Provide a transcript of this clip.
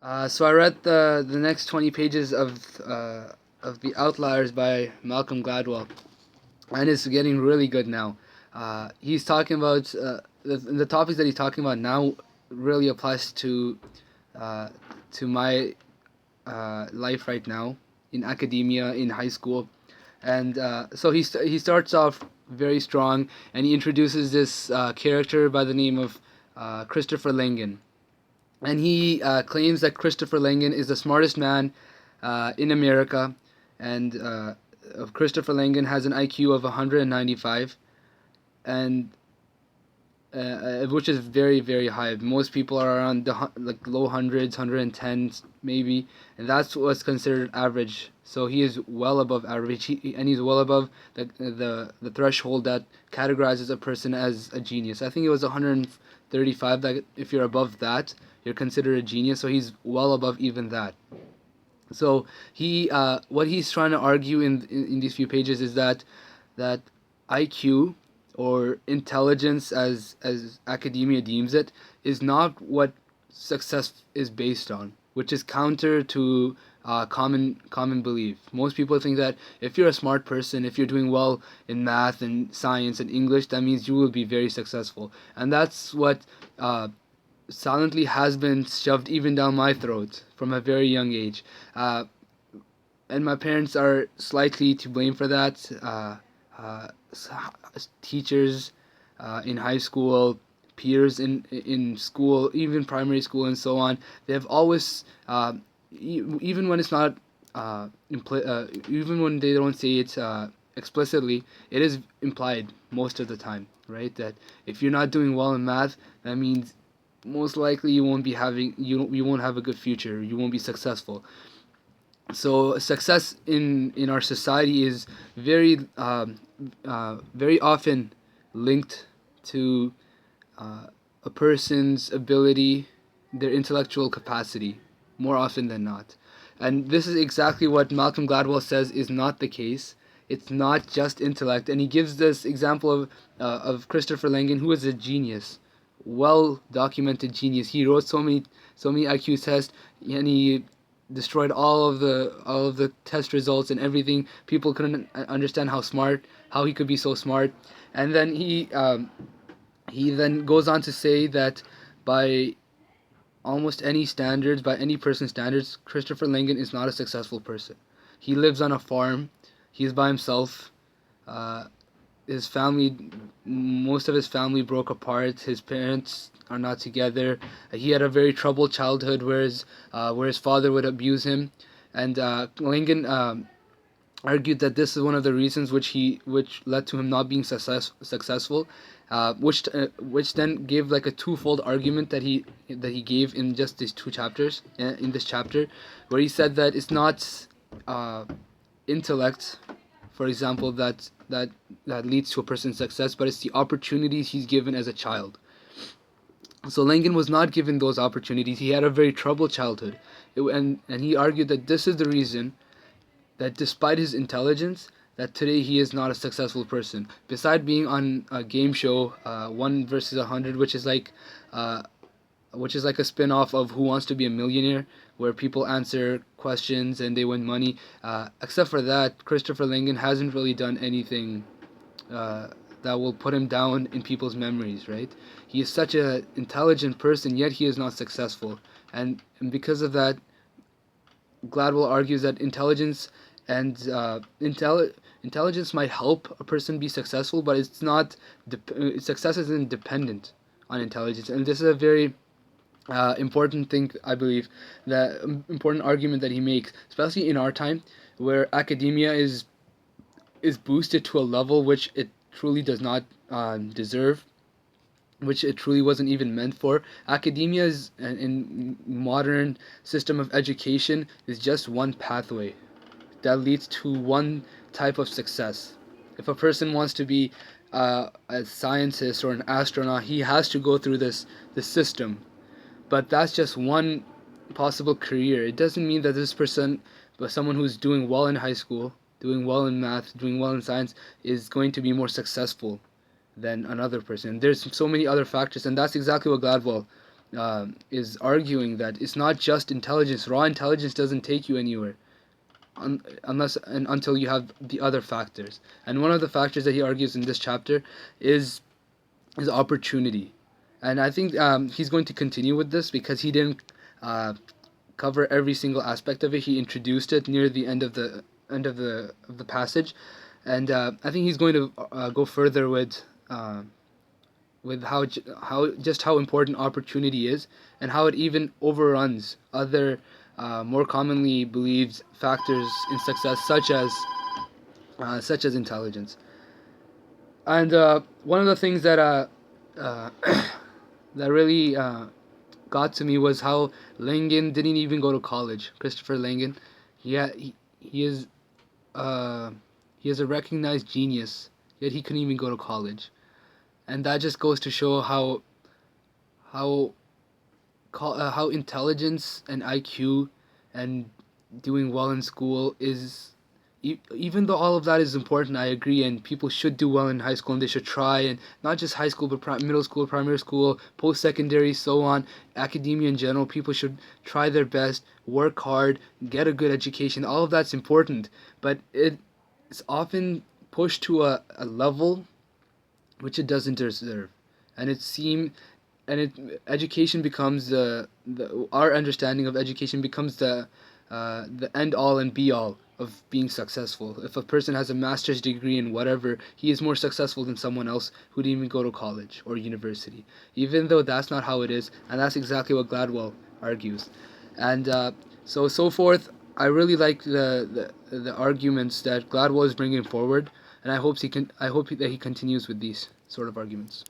So I read the next 20 pages of the Outliers by Malcolm Gladwell, and it's getting really good now. He's talking about the topics that he's talking about now really applies uh, to my life right now in academia in high school, and so he starts off very strong, and he introduces this character by the name of Christopher Langan, and he claims that Christopher Langan is the smartest man in America, and Christopher Langan has an IQ of 195, and which is very very high. Most people are around the like low hundreds, 110s maybe, and that's what's considered average. So he is well above average, and he's well above the threshold that categorizes a person as a genius. I think it was 135. That if you're above that, you're considered a genius. So he's well above even that. So what he's trying to argue in these few pages is that IQ, or intelligence as academia deems it, is not what success is based on, which is counter to common belief. Most people think that if you're a smart person, if you're doing well in math and science and English, that means you will be very successful, and that's what silently has been shoved even down my throat from a very young age. Uh, and my parents are slightly to blame for that. Uh, Teachers in high school, peers in school, even primary school, and so on. They have always, even when it's not, even when they don't say it explicitly, it is implied most of the time, right? That if you're not doing well in math, that means most likely you won't have a good future. You won't be successful. So success in our society is very often linked to a person's ability, their intellectual capacity, more often than not. And this is exactly what Malcolm Gladwell says is not the case. It's not just intellect, and he gives this example of Christopher Langan, who is a genius, well documented genius. He wrote so many IQ tests, and he destroyed all of the test results and everything. People couldn't understand how he could be so smart, and then he then goes on to say that by almost any standards, by any person's standards, Christopher Langan is not a successful person. He lives on a farm. He's by himself. Uh, his family, most of his family broke apart. His parents are not together. He had a very troubled childhood, where his father would abuse him, and Langan argued that this is one of the reasons which led to him not being successful, which then gave like a twofold argument that he gave in just these two chapters in this chapter, where he said that it's not uh, intellect, for example, that leads to a person's success, but it's the opportunities he's given as a child. So Langan was not given those opportunities. He had a very troubled childhood, and he argued that this is the reason that despite his intelligence, that today he is not a successful person. Beside being on a game show, One versus 100, uh, which is like a spin-off of Who Wants to Be a Millionaire, where people answer questions and they win money. Except for that, Christopher Langan hasn't really done anything uh, that will put him down in people's memories, right? He is such an intelligent person, yet he is not successful. And because of that, Gladwell argues that and intelligence might help a person be successful, but it's not. Success isn't dependent on intelligence, and this is a very important thing, I believe, that important argument that he makes, especially in our time, where academia is boosted to a level which it truly does not deserve, which it truly wasn't even meant for. Academia is, in modern system of education, is just one pathway that leads to one type of success. If a person wants to be a scientist or an astronaut, he has to go through this system. But that's just one possible career. It doesn't mean that this person, but someone who's doing well in high school, doing well in math, doing well in science, is going to be more successful than another person. There's so many other factors, and that's exactly what Gladwell is arguing that it's not just intelligence. Raw intelligence doesn't take you anywhere unless and until you have the other factors. And one of the factors that he argues in this chapter is opportunity. And I think he's going to continue with this because he didn't uh, cover every single aspect of it. He introduced it near the end of the passage, and I think he's going to go further with how important opportunity is, and how it even overruns other more commonly believed factors in success, such as intelligence. And one of the things uh, that really got to me was how Langan didn't even go to college. Christopher Langan, he is uh, he is a recognized genius, yet he couldn't even go to college, and that just goes to show how how intelligence and IQ and doing well in school is. Even though all of that is important, I agree, and people should do well in high school, and they should try, and not just high school, but middle school, primary school, post-secondary, so on, academia in general. People should try their best, work hard, get a good education. All of that's important, but it's often pushed to a level which it doesn't deserve, and education becomes the our understanding of education becomes the end all and be all of being successful. If a person has a master's degree in whatever, he is more successful than someone else who didn't even go to college or university, even though that's not how it is. And that's exactly what Gladwell argues. And so forth. I really like the arguments that Gladwell is bringing forward, and I hope that he continues with these sort of arguments.